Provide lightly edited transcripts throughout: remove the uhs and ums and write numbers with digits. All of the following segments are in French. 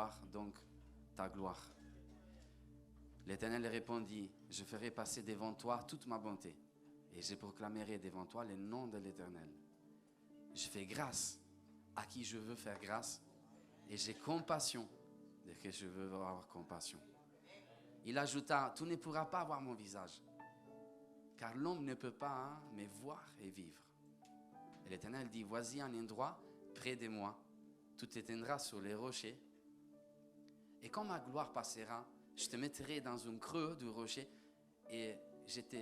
voir donc ta gloire. L'Éternel répondit, je ferai passer devant toi toute ma bonté, et je proclamerai devant toi le nom de l'Éternel. Je fais grâce à qui je veux faire grâce, et j'ai compassion de qui je veux avoir compassion. Il ajouta, tu ne pourras pas voir mon visage, car l'homme ne peut pas me voir et vivre. Et l'Éternel dit, voici un endroit près de moi, tu t'éteindras sur les rochers, et quand ma gloire passera, je te mettrai dans un creux du rocher, et je te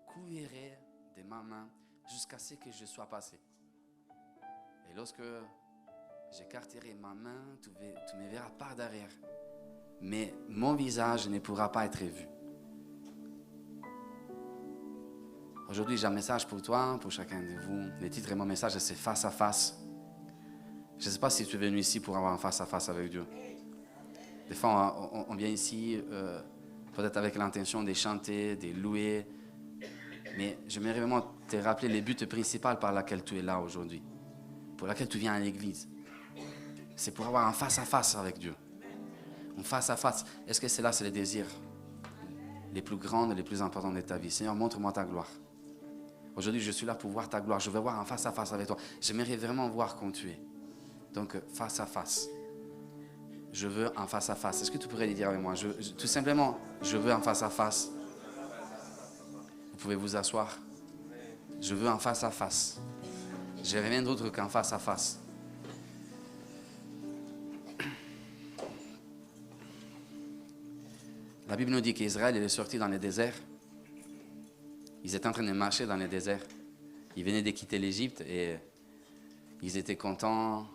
couvrirai de ma main jusqu'à ce que je sois passé. Et lorsque j'écarterai ma main, tu me verras par derrière, mais mon visage ne pourra pas être vu. Aujourd'hui, j'ai un message pour toi, pour chacun de vous. Le titre de mon message, c'est face à face. Je ne sais pas si tu es venu ici pour avoir un face à face avec Dieu. Des fois, on vient ici peut-être avec l'intention de chanter, de louer. Mais j'aimerais vraiment te rappeler le but principal par lequel tu es là aujourd'hui. Pour lequel tu viens à l'église. C'est pour avoir un face à face avec Dieu. Un face à face. Est-ce que c'est le désir les plus grands, les plus importants de ta vie? Seigneur, montre-moi ta gloire. Aujourd'hui, je suis là pour voir ta gloire. Je veux voir un face à face avec toi. J'aimerais vraiment voir comme tu es. Donc, face à face. Je veux un face à face. Est-ce que tu pourrais le dire avec moi? Tout simplement, je veux un face à face. Vous pouvez vous asseoir. Je veux un face à face. Je n'ai rien d'autre qu'un face à face. La Bible nous dit qu'Israël est sorti dans le désert. Ils étaient en train de marcher dans le désert. Ils venaient de quitter l'Égypte et ils étaient contents,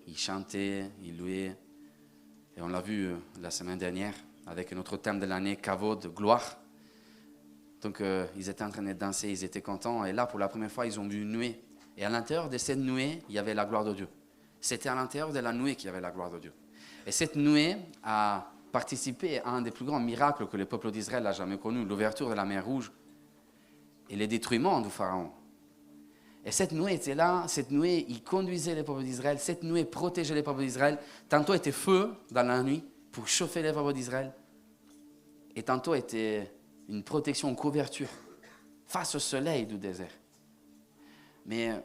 ils chantaient, ils louaient. Et on l'a vu la semaine dernière avec notre thème de l'année, Kavod, gloire. Donc ils étaient en train de danser, ils étaient contents. Et là, pour la première fois, ils ont vu une nuée. Et à l'intérieur de cette nuée, il y avait la gloire de Dieu. C'était à l'intérieur de la nuée qu'il y avait la gloire de Dieu. Et cette nuée a participé à un des plus grands miracles que le peuple d'Israël a jamais connu, l'ouverture de la mer Rouge et le détruisement du Pharaon. Et cette nuée était là, cette nuée, il conduisait les peuples d'Israël, cette nuée protégeait les peuples d'Israël. Tantôt était feu dans la nuit pour chauffer les peuples d'Israël, et tantôt était une protection, une couverture face au soleil du désert. Mais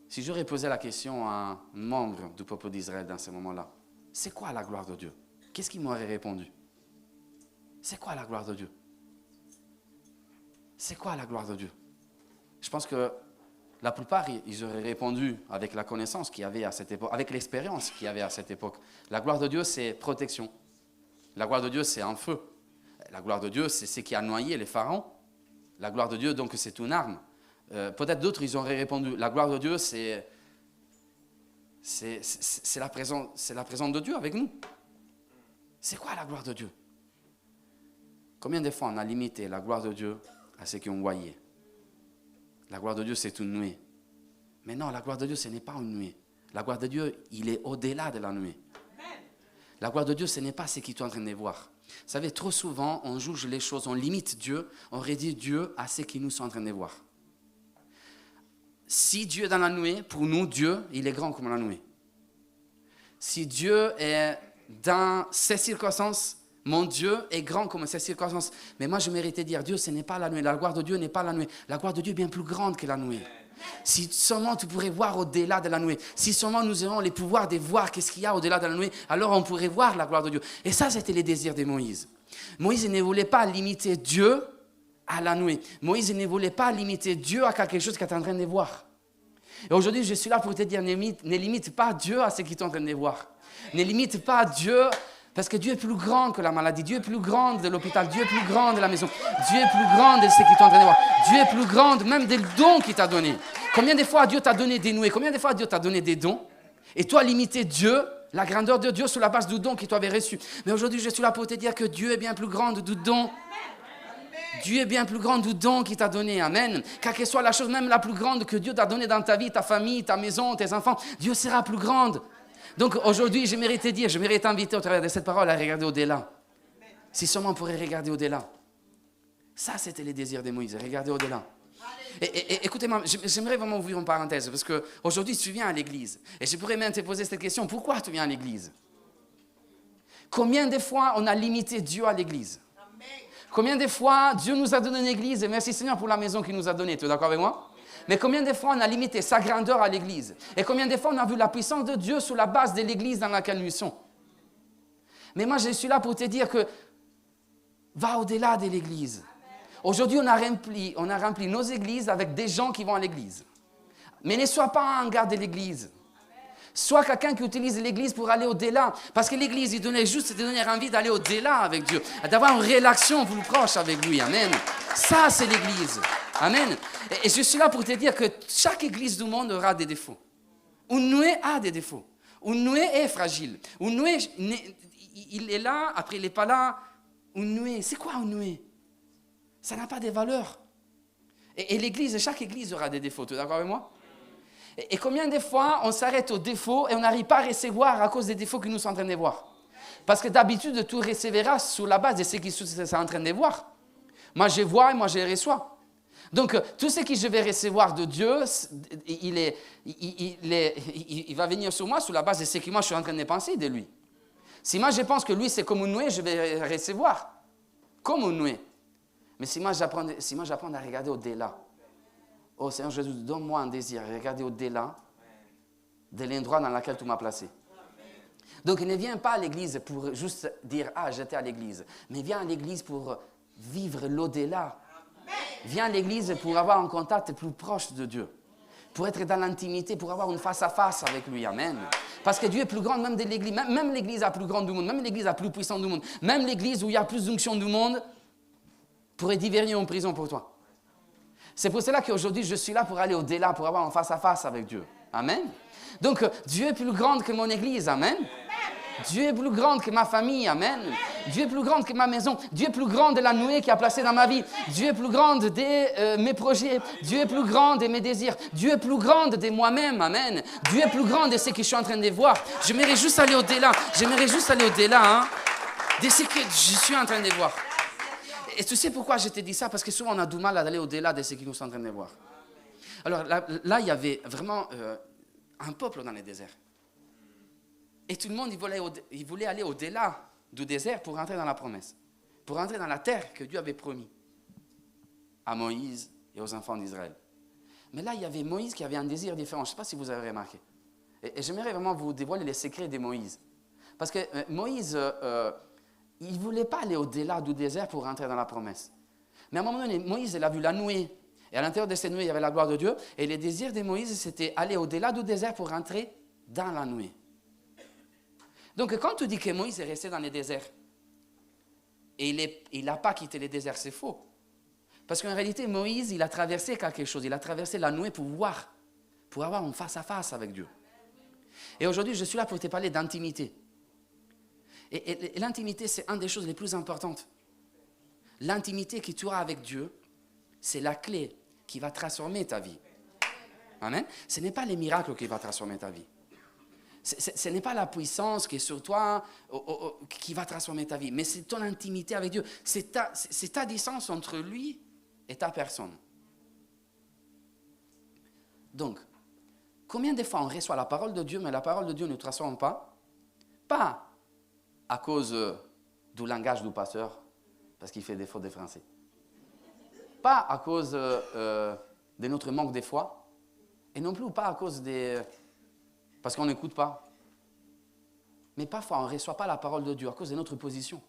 si j'aurais posé la question à un membre du peuple d'Israël dans ce moment-là, c'est quoi la gloire de Dieu? Qu'est-ce qu'il m'aurait répondu? C'est quoi la gloire de Dieu? C'est quoi la gloire de Dieu? Je pense que la plupart, ils auraient répondu avec la connaissance qu'il y avait à cette époque, avec l'expérience qu'il y avait à cette époque. La gloire de Dieu, c'est protection. La gloire de Dieu, c'est un feu. La gloire de Dieu, c'est ce qui a noyé les pharaons. La gloire de Dieu, donc, c'est une arme. Peut-être d'autres, ils auraient répondu, la gloire de Dieu, c'est la présence de Dieu avec nous. C'est quoi la gloire de Dieu? Combien de fois on a limité la gloire de Dieu à ce qu'on voyait? La gloire de Dieu, c'est une nuée. Mais non, la gloire de Dieu, ce n'est pas une nuée. La gloire de Dieu, il est au-delà de la nuée. La gloire de Dieu, ce n'est pas ce qu'ils sont en train de voir. Vous savez, trop souvent, on juge les choses, on limite Dieu, on réduit Dieu à ce qu'ils nous sont en train de voir. Si Dieu est dans la nuée, pour nous, Dieu, il est grand comme la nuée. Si Dieu est dans ces circonstances, mon Dieu est grand comme ces circonstances. Mais moi, je méritais dire, Dieu, ce n'est pas la nuée. La gloire de Dieu n'est pas la nuée. La gloire de Dieu est bien plus grande que la nuée. Si seulement tu pourrais voir au-delà de la nuée, si seulement nous avons les pouvoirs de voir qu'est-ce qu'il y a au-delà de la nuée, alors on pourrait voir la gloire de Dieu. Et ça, c'était les désirs de Moïse. Moïse ne voulait pas limiter Dieu à la nuée. Moïse ne voulait pas limiter Dieu à quelque chose qu'il est en train de voir. Et aujourd'hui, je suis là pour te dire, ne limite pas Dieu à ce qu'il est en train de voir. Ne limite pas Dieu, parce que Dieu est plus grand que la maladie. Dieu est plus grand de l'hôpital. Dieu est plus grand de la maison. Dieu est plus grand de ce qu'il est en train de voir. Dieu est plus grand même des dons qu'il t'a donnés. Combien de fois Dieu t'a donné des nouées? Combien de fois Dieu t'a donné des dons? Et toi, limiter Dieu, la grandeur de Dieu sur la base du don qu'il t'avait reçu. Mais aujourd'hui, je suis là pour te dire que Dieu est bien plus grand du don. Dieu est bien plus grand du don qu'il t'a donné. Amen. Quelle que soit la chose même la plus grande que Dieu t'a donnée dans ta vie, ta famille, ta maison, tes enfants, Dieu sera plus grande. Donc aujourd'hui, j'aimerais te dire, j'aimerais t'inviter au travers de cette parole à regarder au-delà. Si seulement on pourrait regarder au-delà. Ça, c'était les désirs de Moïse, regarder au-delà. Et écoutez-moi, j'aimerais vraiment ouvrir une parenthèse, parce qu'aujourd'hui, tu viens à l'église. Et je pourrais même te poser cette question, pourquoi tu viens à l'église? Combien de fois on a limité Dieu à l'église? Combien de fois Dieu nous a donné une église, et merci Seigneur pour la maison qu'il nous a donnée, tu es d'accord avec moi? Mais combien de fois on a limité sa grandeur à l'église? Et combien de fois on a vu la puissance de Dieu sur la base de l'église dans laquelle nous sommes? Mais moi je suis là pour te dire que va au-delà de l'église. Aujourd'hui on a rempli nos églises avec des gens qui vont à l'église. Mais ne sois pas un gars de l'église. Sois quelqu'un qui utilise l'église pour aller au-delà. Parce que l'église, il donnait juste de donner envie d'aller au-delà avec Dieu. D'avoir une relation plus proche avec lui. Amen. Ça, c'est l'église. Amen. Et je suis là pour te dire que chaque église du monde aura des défauts. Unoué a des défauts. Unoué est fragile. Unoué, il est là, après il n'est pas là. Unoué, c'est quoi Unoué? Ça n'a pas de valeur. Et l'église, chaque église aura des défauts. Tu es d'accord avec moi? Et combien de fois on s'arrête aux défauts et on n'arrive pas à recevoir à cause des défauts que nous sommes en train de voir? Parce que d'habitude, tout recevra sur la base de ce qu'ils sont en train de voir. Moi, je vois et moi, je reçois. Donc, tout ce que je vais recevoir de Dieu, il va venir sur moi sur la base de ce que moi, je suis en train de penser de lui. Si moi, je pense que lui, c'est comme un noué, je vais recevoir comme un noué. Mais si moi, j'apprends à regarder au-delà, oh Seigneur Jésus, donne-moi un désir, regardez au-delà de l'endroit dans lequel tu m'as placé. Donc, ne viens pas à l'église pour juste dire, ah, j'étais à l'église. Mais viens à l'église pour vivre l'au-delà. Viens à l'église pour avoir un contact plus proche de Dieu. Pour être dans l'intimité, pour avoir une face-à-face avec lui. Amen. Parce que Dieu est plus grand même de l'église. Même l'église la plus grande du monde, même l'église la plus puissante du monde, même l'église où il y a plus d'onction du monde, pourrait devenir une prison pour toi. C'est pour cela qu'aujourd'hui, je suis là pour aller au-delà, pour avoir un face-à-face avec Dieu. Amen. Donc, Dieu est plus grand que mon église. Amen. Dieu est plus grand que ma famille. Amen. Dieu est plus grand que ma maison. Dieu est plus grand de la nuée qu'il a placée dans ma vie. Dieu est plus grand de mes projets. Dieu est plus grand de mes désirs. Dieu est plus grand de moi-même. Amen. Dieu est plus grand de ce que je suis en train de voir. J'aimerais juste aller au-delà. J'aimerais juste aller au-delà de ce que je suis en train de voir. Et tu sais pourquoi je te dis ça? Parce que souvent on a du mal à aller au-delà de ce que nous sommes en train de voir. Alors là il y avait vraiment un peuple dans le désert. Et tout le monde, il voulait aller au-delà du désert pour rentrer dans la promesse. Pour rentrer dans la terre que Dieu avait promis à Moïse et aux enfants d'Israël. Mais là, il y avait Moïse qui avait un désir différent. Je ne sais pas si vous avez remarqué. Et j'aimerais vraiment vous dévoiler les secrets de Moïse. Parce que Moïse, il ne voulait pas aller au-delà du désert pour rentrer dans la promesse. Mais à un moment donné, Moïse, il a vu la nuée. Et à l'intérieur de cette nuée, il y avait la gloire de Dieu. Et le désir de Moïse, c'était aller au-delà du désert pour rentrer dans la nuée. Donc, quand tu dis que Moïse est resté dans le désert, et il n'a pas quitté le désert, c'est faux. Parce qu'en réalité, Moïse, il a traversé quelque chose. Il a traversé la nuée pour voir, pour avoir un face-à-face avec Dieu. Et aujourd'hui, je suis là pour te parler d'intimité. Et l'intimité, c'est une des choses les plus importantes. L'intimité que tu auras avec Dieu, c'est la clé qui va transformer ta vie. Amen. Ce n'est pas les miracles qui vont transformer ta vie. Ce n'est pas la puissance qui est sur toi qui va transformer ta vie, mais c'est ton intimité avec Dieu. C'est ta distance entre lui et ta personne. Donc, combien de fois on reçoit la parole de Dieu, mais la parole de Dieu ne transforme pas? Pas à cause du langage du pasteur, parce qu'il fait des fautes de français. Pas à cause de notre manque de foi, et non plus pas à cause parce qu'on n'écoute pas. Mais parfois, on ne reçoit pas la parole de Dieu à cause de notre position.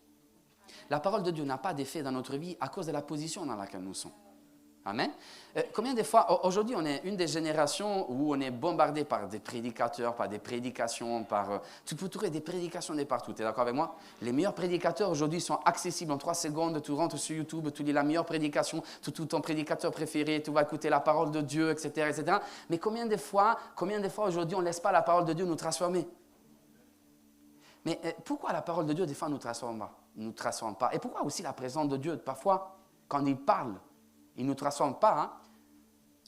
La parole de Dieu n'a pas d'effet dans notre vie à cause de la position dans laquelle nous sommes. Amen. Combien de fois, aujourd'hui, on est une des générations où on est bombardé par des prédicateurs, par des prédications, tu peux trouver des prédications de partout, tu es d'accord avec moi? Les meilleurs prédicateurs aujourd'hui sont accessibles en 3 secondes, tu rentres sur YouTube, tu lis la meilleure prédication, tu trouves ton prédicateur préféré, tu vas écouter la parole de Dieu, etc., etc. Mais combien de fois aujourd'hui, on ne laisse pas la parole de Dieu nous transformer? Mais pourquoi la parole de Dieu, des fois, ne nous transforme pas? Et pourquoi aussi la présence de Dieu, parfois, quand il parle, il ne nous transforme pas. Hein?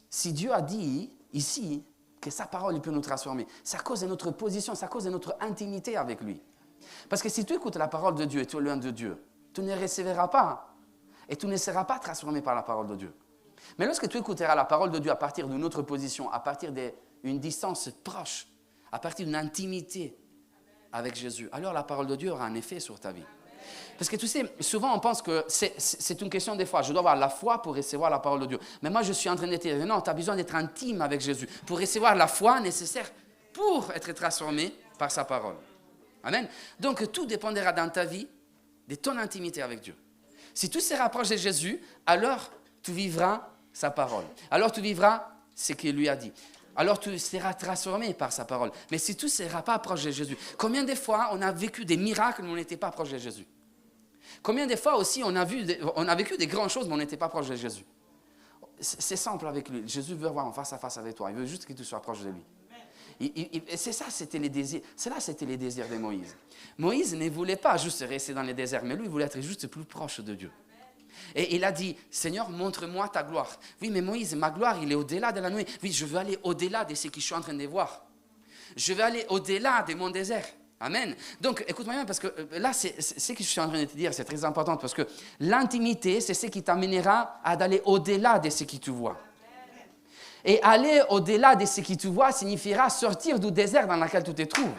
Si Dieu a dit ici que sa parole il peut nous transformer, c'est à cause de notre position, c'est à cause de notre intimité avec lui. Parce que si tu écoutes la parole de Dieu et tu es loin de Dieu, tu ne recevras pas et tu ne seras pas transformé par la parole de Dieu. Mais lorsque tu écouteras la parole de Dieu à partir d'une autre position, à partir d'une distance proche, à partir d'une intimité avec Jésus, alors la parole de Dieu aura un effet sur ta vie. Parce que tu sais, souvent on pense que c'est une question des fois. Je dois avoir la foi pour recevoir la parole de Dieu. Mais moi je suis en train de te dire, non, tu as besoin d'être intime avec Jésus pour recevoir la foi nécessaire pour être transformé par sa parole. Amen. Donc tout dépendra dans ta vie de ton intimité avec Dieu. Si tu se rapproches de Jésus, alors tu vivras sa parole. Alors tu vivras ce qu'il lui a dit. Alors tu seras transformé par sa parole. Mais si tu ne seras pas proche de Jésus, combien de fois on a vécu des miracles mais on n'était pas proche de Jésus? Combien de fois aussi on a vécu des grandes choses mais on n'était pas proche de Jésus? C'est simple avec lui. Jésus veut avoir en face à face avec toi. Il veut juste que tu sois proche de lui. Et c'est ça, c'était les désirs. Cela, c'était les désirs de Moïse. Moïse ne voulait pas juste rester dans les déserts, mais lui, il voulait être juste plus proche de Dieu. Et il a dit, Seigneur, montre-moi ta gloire. Oui, mais Moïse, ma gloire, il est au-delà de la nuée. Oui, je veux aller au-delà de ce que je suis en train de voir. Je veux aller au-delà de mon désert. Amen. Donc, écoute-moi bien, parce que là, c'est ce que je suis en train de te dire, c'est très important, parce que l'intimité, c'est ce qui t'amènera à aller au-delà de ce que tu vois. Et aller au-delà de ce que tu vois signifiera sortir du désert dans lequel tu te trouves.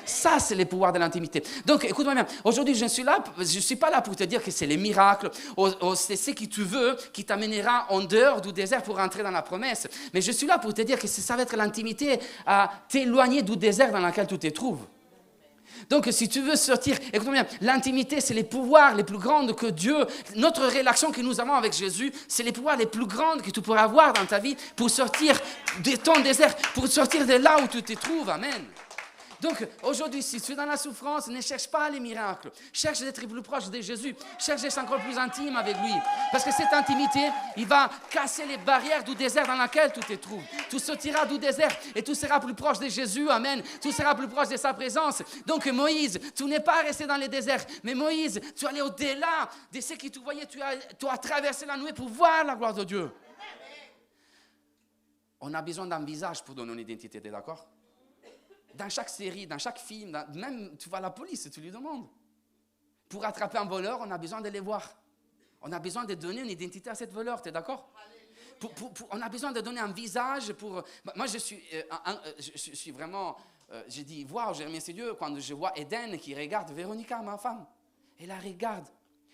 Ça, c'est le pouvoir de l'intimité. Donc, écoute-moi bien. Aujourd'hui, je ne suis pas là pour te dire que c'est les miracles, ou c'est ce que tu veux qui t'amènera en dehors du désert pour entrer dans la promesse. Mais je suis là pour te dire que ça va être l'intimité à t'éloigner du désert dans lequel tu te trouves. Donc, si tu veux sortir, écoute-moi bien, l'intimité, c'est les pouvoirs les plus grands que Dieu, notre relation que nous avons avec Jésus, c'est les pouvoirs les plus grands que tu pourras avoir dans ta vie pour sortir de ton désert, pour sortir de là où tu te trouves. Amen. Donc, aujourd'hui, si tu es dans la souffrance, ne cherche pas les miracles. Cherche d'être plus proche de Jésus. Cherche d'être encore plus intime avec lui. Parce que cette intimité, il va casser les barrières du désert dans lequel tu te trouves. Tu sortiras du désert et tu seras plus proche de Jésus. Amen. Tu seras plus proche de sa présence. Donc, Moïse, tu n'es pas resté dans les déserts. Mais Moïse, tu es allé au-delà de ce que tu voyais. Tu as traversé la nuit pour voir la gloire de Dieu. On a besoin d'un visage pour donner une identité, tu es d'accord? Dans chaque série, dans chaque film, même tu vas à la police, tu lui demandes. Pour attraper un voleur, on a besoin de les voir. On a besoin de donner une identité à cette voleur, tu es d'accord? On a besoin de donner un visage pour... Moi, je suis vraiment... je dis, waouh, j'ai remercié Dieu quand je vois Eden qui regarde Véronica, ma femme. Elle la regarde.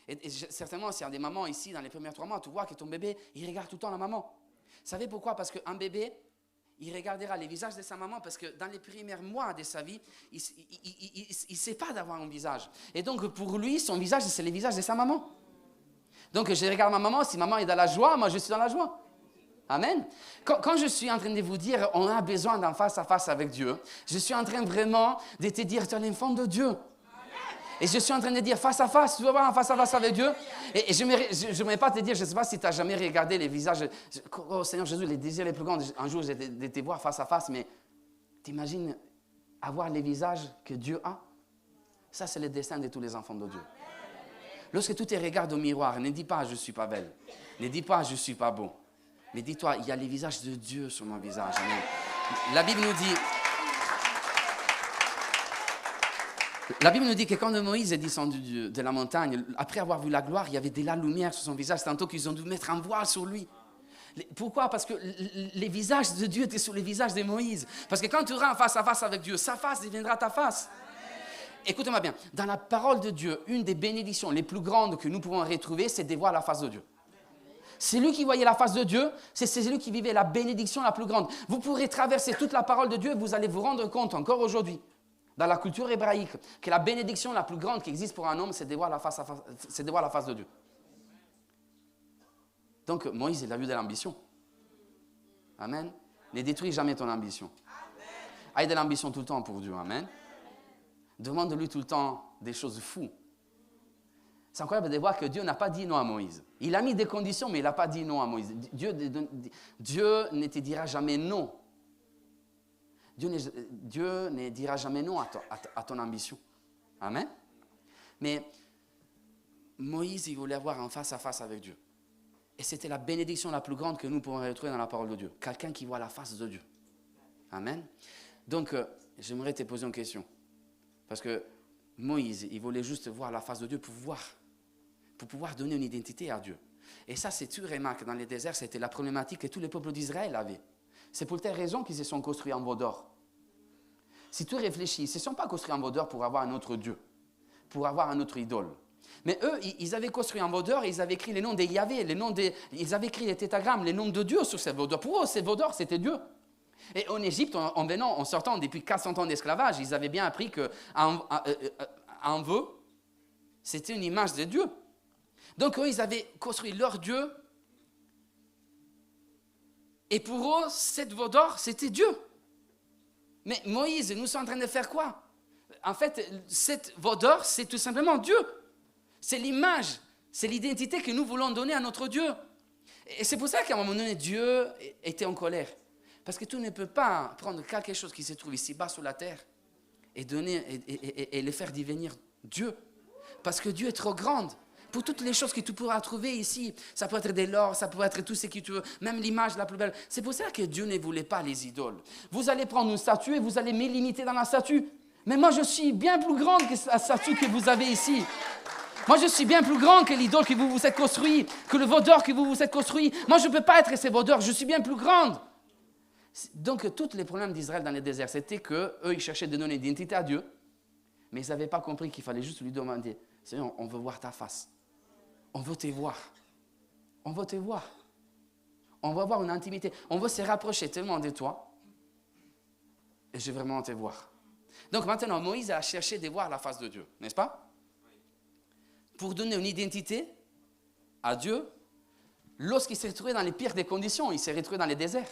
Et certainement, s'il y a des mamans ici, dans les premiers 3 mois, tu vois que ton bébé, il regarde tout le temps la maman. Vous savez pourquoi? Parce qu'un bébé... il regardera les visages de sa maman parce que dans les premiers mois de sa vie, il ne sait pas d'avoir un visage. Et donc, pour lui, son visage, c'est le visage de sa maman. Donc, je regarde ma maman. Si maman est dans la joie, moi, je suis dans la joie. Amen. Quand je suis en train de vous dire, on a besoin d'un face-à-face avec Dieu, je suis en train vraiment de te dire, tu es l'enfant de Dieu. Et je suis en train de dire face à face, tu veux avoir un face à face avec Dieu? Et je n'aimerais pas te dire, je ne sais pas si tu n'as jamais regardé les visages. Oh Seigneur Jésus, les désirs les plus grands, un jour j'ai de te voir face à face, mais t'imagines avoir les visages que Dieu a? Ça, c'est le destin de tous les enfants de Dieu. Lorsque tu te regardes au miroir, ne dis pas je ne suis pas belle, ne dis pas je ne suis pas beau, mais dis-toi, il y a les visages de Dieu sur mon visage. Amen. La Bible nous dit que quand Moïse est descendu de la montagne, après avoir vu la gloire, il y avait de la lumière sur son visage, tantôt qu'ils ont dû mettre un voile sur lui. Pourquoi? Parce que les visages de Dieu étaient sur les visages de Moïse. Parce que quand tu auras un face à face avec Dieu, sa face deviendra ta face. Écoute-moi bien, dans la parole de Dieu, une des bénédictions les plus grandes que nous pouvons retrouver, c'est de voir la face de Dieu. C'est lui qui voyait la face de Dieu, c'est celui qui vivait la bénédiction la plus grande. Vous pourrez traverser toute la parole de Dieu et vous allez vous rendre compte encore aujourd'hui, dans la culture hébraïque, que la bénédiction la plus grande qui existe pour un homme, c'est de voir la face de Dieu. Donc, Moïse, il a eu de l'ambition. Amen. Ne détruis jamais ton ambition. Aie de l'ambition tout le temps pour Dieu. Amen. Demande-lui tout le temps des choses fous. C'est incroyable de voir que Dieu n'a pas dit non à Moïse. Il a mis des conditions, mais il n'a pas dit non à Moïse. Dieu ne te dira jamais non. Dieu ne dira jamais non à ton ambition. Amen. Mais Moïse, il voulait avoir un face-à-face avec Dieu. Et c'était la bénédiction la plus grande que nous pouvons retrouver dans la parole de Dieu. Quelqu'un qui voit la face de Dieu. Amen. Donc, j'aimerais te poser une question. Parce que Moïse, il voulait juste voir la face de Dieu pour pouvoir donner une identité à Dieu. Et ça, c'est tu remarques, dans les déserts, c'était la problématique que tous les peuples d'Israël avaient. C'est pour telle raison qu'ils se sont construits en veau d'or. si tu réfléchis, ils ne se sont pas construits en veau d'or pour avoir un autre Dieu, pour avoir un autre idole. Mais eux, ils avaient construit un veau d'or et ils avaient écrit les noms des Yahvé, ils avaient écrit les tétagrammes, les noms de Dieu sur ces veaux d'or. Pour eux, ces veaux d'or, c'était Dieu. Et en Égypte, en sortant depuis 400 ans d'esclavage, ils avaient bien appris qu'un vœu, c'était une image de Dieu. Donc eux, ils avaient construit leur Dieu. Et pour eux, cette veau d'or, c'était Dieu. Mais Moïse, nous sommes en train de faire quoi? En fait, cette veau d'or, c'est tout simplement Dieu. C'est l'image, c'est l'identité que nous voulons donner à notre Dieu. Et c'est pour ça qu'à un moment donné, Dieu était en colère. Parce que tu ne peux pas prendre quelque chose qui se trouve ici bas sur la terre et le faire devenir Dieu. Parce que Dieu est trop grand. Pour toutes les choses que tu pourras trouver ici, ça peut être de l'or, ça peut être tout ce que tu veux, même l'image la plus belle. C'est pour ça que Dieu ne voulait pas les idoles. Vous allez prendre une statue et vous allez me limiter dans la statue. Mais moi, je suis bien plus grande que la statue que vous avez ici. Moi, je suis bien plus grand que l'idole que vous vous êtes construit, que le veau d'or que vous vous êtes construit. Moi, je ne peux pas être ces veaux d'or, je suis bien plus grande. Donc, tous les problèmes d'Israël dans le désert, c'était qu'eux, ils cherchaient de donner une identité à Dieu, mais ils n'avaient pas compris qu'il fallait juste lui demander, Seigneur, on veut voir ta face. On veut te voir. On veut te voir. On veut avoir une intimité. On veut se rapprocher tellement de toi. Et je veux vraiment te voir. Donc maintenant, Moïse a cherché de voir la face de Dieu, n'est-ce pas? Pour donner une identité à Dieu, lorsqu'il s'est retrouvé dans les pires des conditions, il s'est retrouvé dans les déserts.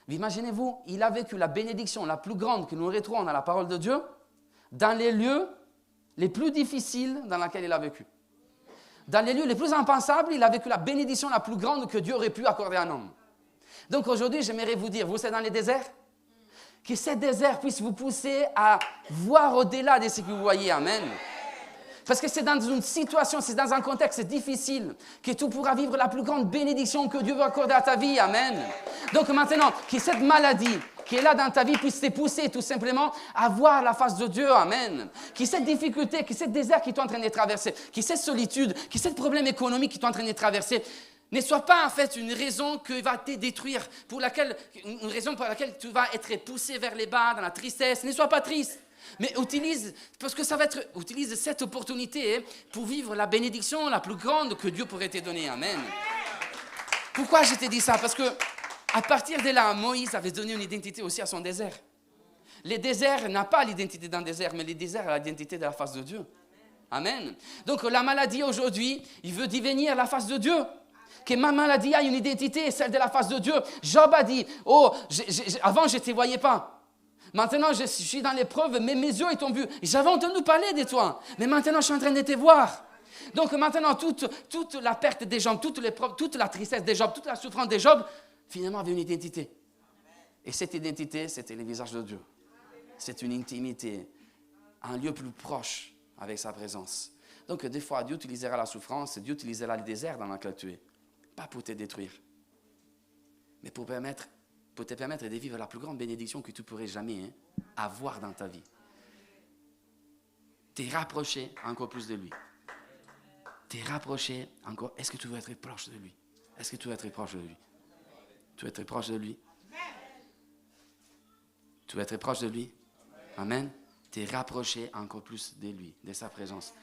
Imaginez-vous, il a vécu la bénédiction la plus grande que nous retrouvons dans la parole de Dieu, dans les lieux les plus difficiles dans lesquels il a vécu. Dans les lieux les plus impensables, il a vécu la bénédiction la plus grande que Dieu aurait pu accorder à un homme. Donc aujourd'hui, j'aimerais vous dire, vous êtes dans les déserts, que ces déserts puissent vous pousser à voir au-delà de ce que vous voyez. Amen. Parce que c'est dans une situation, c'est dans un contexte difficile que tu pourras vivre la plus grande bénédiction que Dieu veut accorder à ta vie. Amen. Donc maintenant, que cette maladie qui est là dans ta vie puisse te pousser tout simplement à voir la face de Dieu. Amen. Que cette difficulté, que ce désert qui est en train de traverser, que cette solitude, que ce problème économique qui est en train de traverser, ne soit pas en fait une raison qui va te détruire, une raison pour laquelle tu vas être poussé vers les bas, dans la tristesse. Ne sois pas triste. Mais utilise cette opportunité pour vivre la bénédiction la plus grande que Dieu pourrait te donner. Amen. Pourquoi je te dis ça? Parce que à partir de là, Moïse avait donné une identité aussi à son désert. Le désert n'a pas l'identité d'un désert, mais le désert a l'identité de la face de Dieu. Amen. Donc la maladie aujourd'hui, il veut devenir la face de Dieu. Que ma maladie a une identité, celle de la face de Dieu. Job a dit, avant je ne te voyais pas. Maintenant, je suis dans l'épreuve, mais mes yeux t'ont vu. J'avais entendu parler de toi, mais maintenant, je suis en train de te voir. Donc maintenant, toute la perte des Job, toute l'épreuve, toute la tristesse des Job, toute la souffrance des Job, finalement, avait une identité. Et cette identité, c'était le visage de Dieu. C'est une intimité, un lieu plus proche avec sa présence. Donc, des fois, Dieu utilisera la souffrance, Dieu utilisera le désert dans lequel tu es. Pas pour te détruire, mais pour te permettre de vivre la plus grande bénédiction que tu pourrais jamais avoir dans ta vie. Te rapprocher encore plus de lui. Te rapprocher encore. Est-ce que tu veux être proche de lui? Est-ce que tu veux être proche de lui? Tu veux être proche de lui? Tu veux être proche de lui? Amen. Te rapprocher encore plus de lui, de sa présence.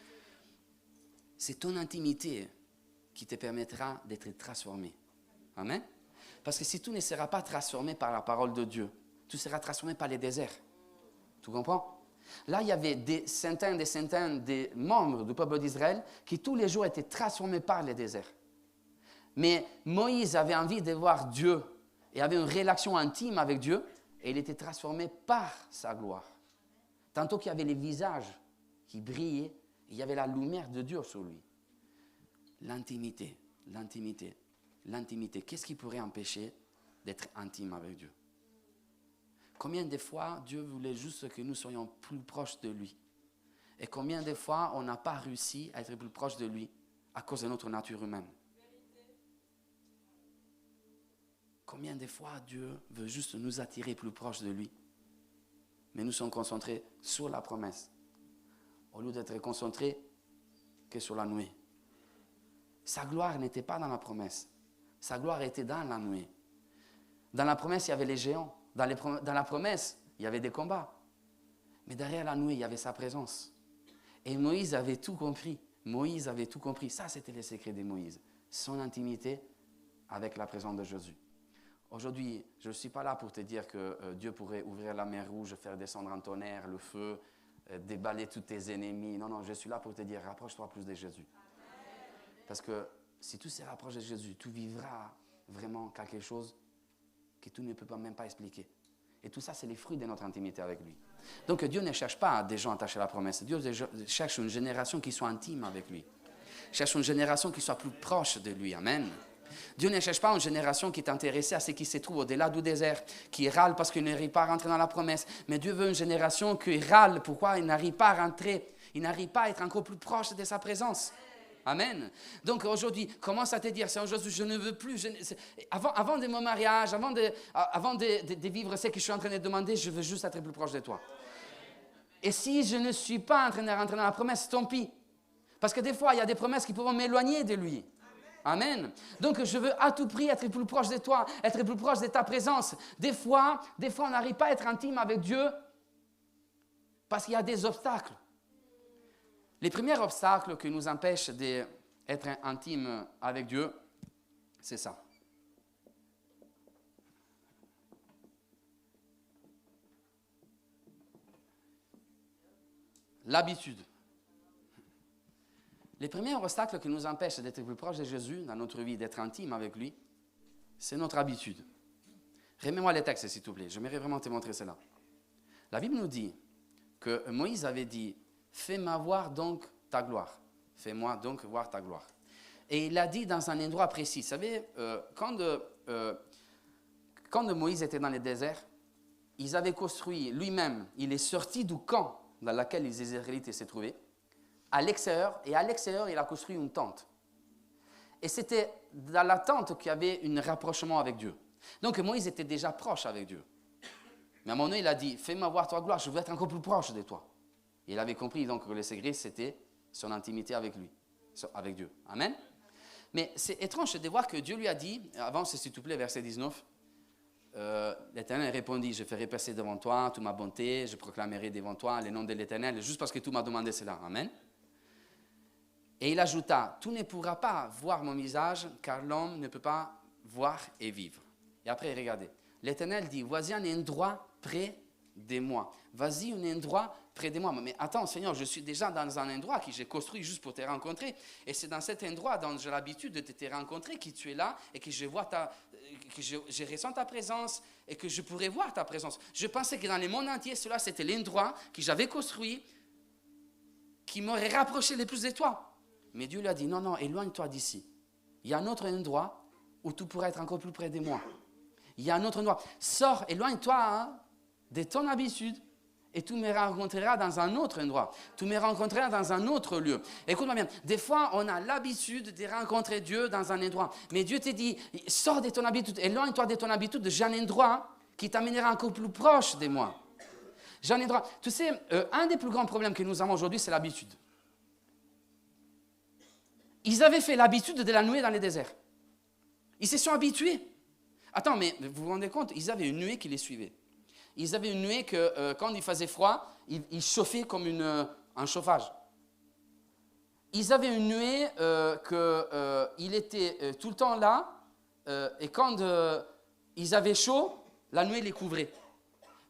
C'est ton intimité qui te permettra d'être transformé. Amen. Parce que si tu ne seras pas transformé par la parole de Dieu, tu seras transformé par les déserts. Tu comprends? Là, il y avait des centaines de membres du peuple d'Israël qui tous les jours étaient transformés par les déserts. Mais Moïse avait envie de voir Dieu et avait une relation intime avec Dieu et il était transformé par sa gloire. Tantôt qu'il y avait les visages qui brillaient, il y avait la lumière de Dieu sur lui. L'intimité. Qu'est-ce qui pourrait empêcher d'être intime avec Dieu? Combien de fois Dieu voulait juste que nous soyons plus proches de lui? Et combien de fois on n'a pas réussi à être plus proche de lui à cause de notre nature humaine? Combien de fois Dieu veut juste nous attirer plus proche de lui? Mais nous sommes concentrés sur la promesse, au lieu d'être concentrés que sur la nuée. Sa gloire n'était pas dans la promesse. Sa gloire était dans la nuée. Dans la promesse, il y avait les géants. Dans la promesse, il y avait des combats. Mais derrière la nuée, il y avait sa présence. Et Moïse avait tout compris. Moïse avait tout compris. Ça, c'était le secret de Moïse. Son intimité avec la présence de Jésus. Aujourd'hui, je ne suis pas là pour te dire que Dieu pourrait ouvrir la mer Rouge, faire descendre un tonnerre, le feu, déballer tous tes ennemis. Non, non, je suis là pour te dire, rapproche-toi plus de Jésus. Parce que si tu se rapproches de Jésus, tu vivras vraiment quelque chose que tu ne peux même pas expliquer. Et tout ça, c'est les fruits de notre intimité avec lui. Donc Dieu ne cherche pas des gens attachés à la promesse. Dieu cherche une génération qui soit intime avec lui. Cherche une génération qui soit plus proche de lui. Amen. Dieu ne cherche pas une génération qui est intéressée à ce qui se trouve au-delà du désert, qui râle parce qu'il n'arrive pas à rentrer dans la promesse. Mais Dieu veut une génération qui râle. Pourquoi il n'arrive pas à rentrer? Il n'arrive pas à être encore plus proche de sa présence. Amen. Donc aujourd'hui, commence à te dire, Seigneur Jésus, je ne veux plus. Avant de mon mariage, avant de vivre ce que je suis en train de demander, je veux juste être plus proche de toi. Et si je ne suis pas en train de rentrer dans la promesse, tant pis. Parce que des fois, il y a des promesses qui peuvent m'éloigner de lui. Amen. Donc, je veux à tout prix être plus proche de toi, être plus proche de ta présence. Des fois, on n'arrive pas à être intime avec Dieu parce qu'il y a des obstacles. Les premiers obstacles qui nous empêchent d'être intime avec Dieu, c'est ça. L'habitude. Les premiers obstacles qui nous empêchent d'être plus proches de Jésus dans notre vie, d'être intime avec lui, c'est notre habitude. Remets-moi les textes, s'il te plaît. J'aimerais vraiment te montrer cela. La Bible nous dit que Moïse avait dit « Fais-moi voir donc ta gloire. Fais-moi donc voir ta gloire. » Et il l'a dit dans un endroit précis. Vous savez, quand Moïse était dans le désert, ils avaient construit lui-même, il est sorti du camp dans lequel les Israélites se trouvaient, à l'extérieur, et à l'extérieur, il a construit une tente. Et c'était dans la tente qu'il y avait un rapprochement avec Dieu. Donc Moïse était déjà proche avec Dieu. Mais à un moment donné, il a dit, fais-moi voir ta gloire, je veux être encore plus proche de toi. Et il avait compris donc que le secret, c'était son intimité avec lui, avec Dieu. Amen. Mais c'est étrange de voir que Dieu lui a dit, avance s'il te plaît, verset 19, l'Éternel répondit, je ferai passer devant toi toute ma bonté, je proclamerai devant toi le nom de l'Éternel, juste parce que tu m'as demandé cela. Amen. Et il ajouta, tu ne pourras pas voir mon visage, car l'homme ne peut pas voir et vivre. Et après, regardez, l'Éternel dit, voici un endroit près de moi. Vas-y, un endroit près de moi. Mais attends, Seigneur, je suis déjà dans un endroit que j'ai construit juste pour te rencontrer. Et c'est dans cet endroit dont j'ai l'habitude de te rencontrer que tu es là et que je ressens ta présence et que je pourrais voir ta présence. Je pensais que dans le monde entier, cela c'était l'endroit que j'avais construit qui m'aurait rapproché le plus de toi. Mais Dieu lui a dit, non, non, éloigne-toi d'ici. Il y a un autre endroit où tu pourras être encore plus près de moi. Il y a un autre endroit. Sors, éloigne-toi de ton habitude et tu me rencontreras dans un autre endroit. Tu me rencontreras dans un autre lieu. Écoute-moi bien, des fois, on a l'habitude de rencontrer Dieu dans un endroit. Mais Dieu te dit, sors de ton habitude, éloigne-toi de ton habitude, j'ai un endroit qui t'amènera encore plus proche de moi. J'ai un endroit. Tu sais, un des plus grands problèmes que nous avons aujourd'hui, c'est l'habitude. Ils avaient fait l'habitude de la nuée dans le désert. Ils se sont habitués. Attends, mais vous vous rendez compte, ils avaient une nuée qui les suivait. Ils avaient une nuée que quand il faisait froid, ils chauffaient comme un chauffage. Ils avaient une nuée qu'il était tout le temps là, et quand ils avaient chaud, la nuée les couvrait.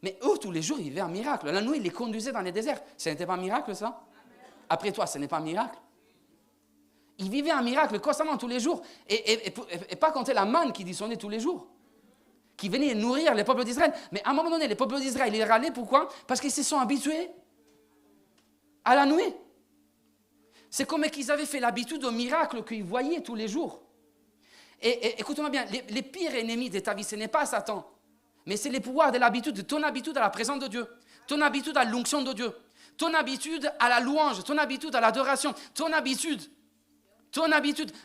Mais eux, tous les jours, ils vivaient un miracle. La nuée les conduisait dans les déserts. Ce n'était pas un miracle, ça? Après toi, ce n'est pas un miracle? Ils vivaient un miracle constamment tous les jours. Et pas compter la manne qui descendait tous les jours. Qui venait nourrir les peuples d'Israël. Mais à un moment donné, les peuples d'Israël, ils râlaient. Pourquoi? Parce qu'ils se sont habitués à la nuée. C'est comme qu'ils avaient fait l'habitude au miracle qu'ils voyaient tous les jours. Et écoute-moi bien, les pires ennemis de ta vie, ce n'est pas Satan. Mais c'est les pouvoirs de l'habitude, ton habitude à la présence de Dieu. Ton habitude à l'onction de Dieu. Ton habitude à la louange. Ton habitude à l'adoration. Ton habitude,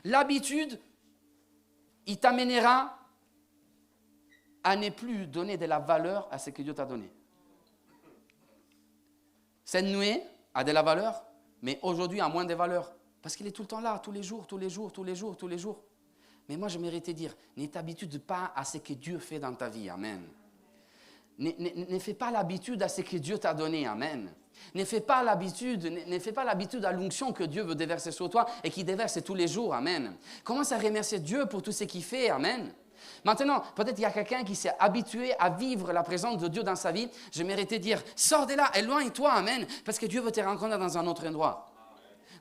l'habitude, il t'amènera à ne plus donner de la valeur à ce que Dieu t'a donné. Cette nuée a de la valeur, mais aujourd'hui a moins de valeur. Parce qu'il est tout le temps là, tous les jours. Mais moi, je méritais dire, ne t'habitue pas à ce que Dieu fait dans ta vie. Amen. Ne fais pas l'habitude à ce que Dieu t'a donné. Amen. Ne fais pas l'habitude à l'onction que Dieu veut déverser sur toi et qu'il déverse tous les jours. Amen. Commence à remercier Dieu pour tout ce qu'il fait. Amen. Maintenant, peut-être il y a quelqu'un qui s'est habitué à vivre la présence de Dieu dans sa vie. J'aimerais te dire, sors de là, éloigne-toi. Amen. Parce que Dieu veut te rencontrer dans un autre endroit.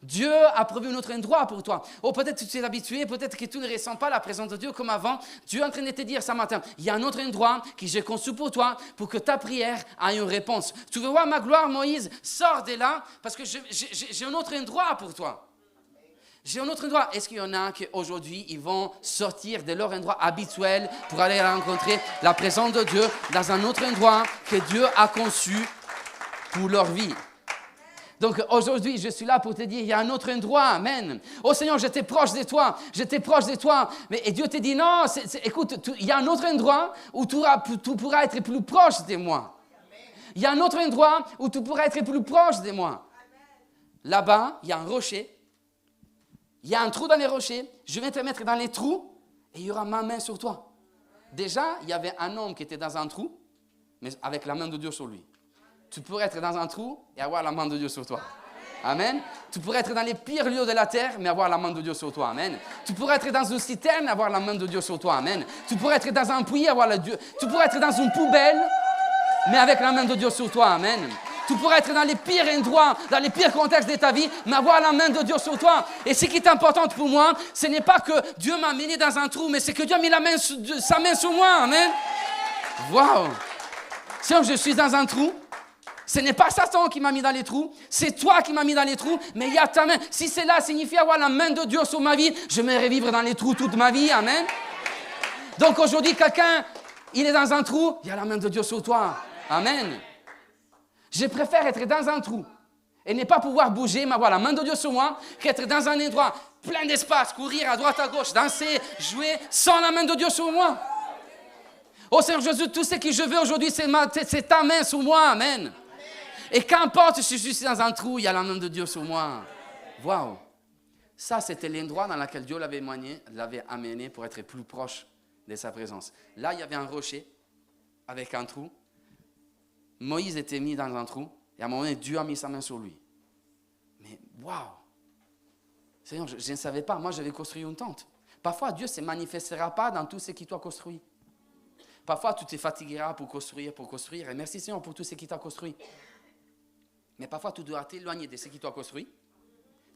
Dieu a prévu un autre endroit pour toi. Oh, peut-être que tu es habitué, peut-être que tu ne ressens pas la présence de Dieu comme avant. Dieu est en train de te dire ce matin, il y a un autre endroit que j'ai conçu pour toi, pour que ta prière ait une réponse. Tu veux voir ma gloire, Moïse? Sors de là, parce que j'ai un autre endroit pour toi. J'ai un autre endroit. Est-ce qu'il y en a qui aujourd'hui, ils vont sortir de leur endroit habituel pour aller rencontrer la présence de Dieu dans un autre endroit que Dieu a conçu pour leur vie? Donc aujourd'hui, je suis là pour te dire, il y a un autre endroit, amen. Oh Seigneur, j'étais proche de toi. Et Dieu te dit, non, écoute, il y a un autre endroit où tu pourras être plus proche de moi. Il y a un autre endroit où tu pourras être plus proche de moi. Là-bas, il y a un rocher. Il y a un trou dans les rochers. Je vais te mettre dans les trous et il y aura ma main sur toi. Déjà, il y avait un homme qui était dans un trou, mais avec la main de Dieu sur lui. Tu pourrais être dans un trou et avoir la main de Dieu sur toi. Amen. Tu pourrais être dans les pires lieux de la terre, mais avoir la main de Dieu sur toi. Amen. Tu pourrais être dans une citerne et avoir la main de Dieu sur toi. Amen. Tu pourrais être dans un puits et avoir la Dieu. Tu pourrais être dans une poubelle, mais avec la main de Dieu sur toi. Amen. Tu pourrais être dans les pires endroits, dans les pires contextes de ta vie, mais avoir la main de Dieu sur toi. Et ce qui est important pour moi, ce n'est pas que Dieu m'a mené dans un trou, mais c'est que Dieu a mis sa main sur moi. Amen. Waouh. Si je suis dans un trou, ce n'est pas Satan qui m'a mis dans les trous, c'est toi qui m'as mis dans les trous, mais il y a ta main. Si cela signifie avoir la main de Dieu sur ma vie, je vais vivre dans les trous toute ma vie. Amen. Donc aujourd'hui, quelqu'un, il est dans un trou, il y a la main de Dieu sur toi. Amen. Je préfère être dans un trou et ne pas pouvoir bouger, mais avoir la main de Dieu sur moi, qu'être dans un endroit plein d'espace, courir à droite, à gauche, danser, jouer, sans la main de Dieu sur moi. Oh Seigneur Jésus, tout ce que je veux aujourd'hui, c'est ta main sur moi. Amen. Et qu'importe si je suis dans un trou, il y a la main de Dieu sur moi. Waouh! Ça, c'était l'endroit dans lequel Dieu l'avait amené pour être plus proche de sa présence. Là, il y avait un rocher avec un trou. Moïse était mis dans un trou. Et à un moment donné, Dieu a mis sa main sur lui. Mais waouh! Seigneur, je ne savais pas. Moi, j'avais construit une tente. Parfois, Dieu ne se manifestera pas dans tout ce qu'il t'a construit. Parfois, tu te fatigueras pour construire. Et merci Seigneur pour tout ce qu'il t'a construit. Mais parfois, tu dois t'éloigner de ce qui t'a construit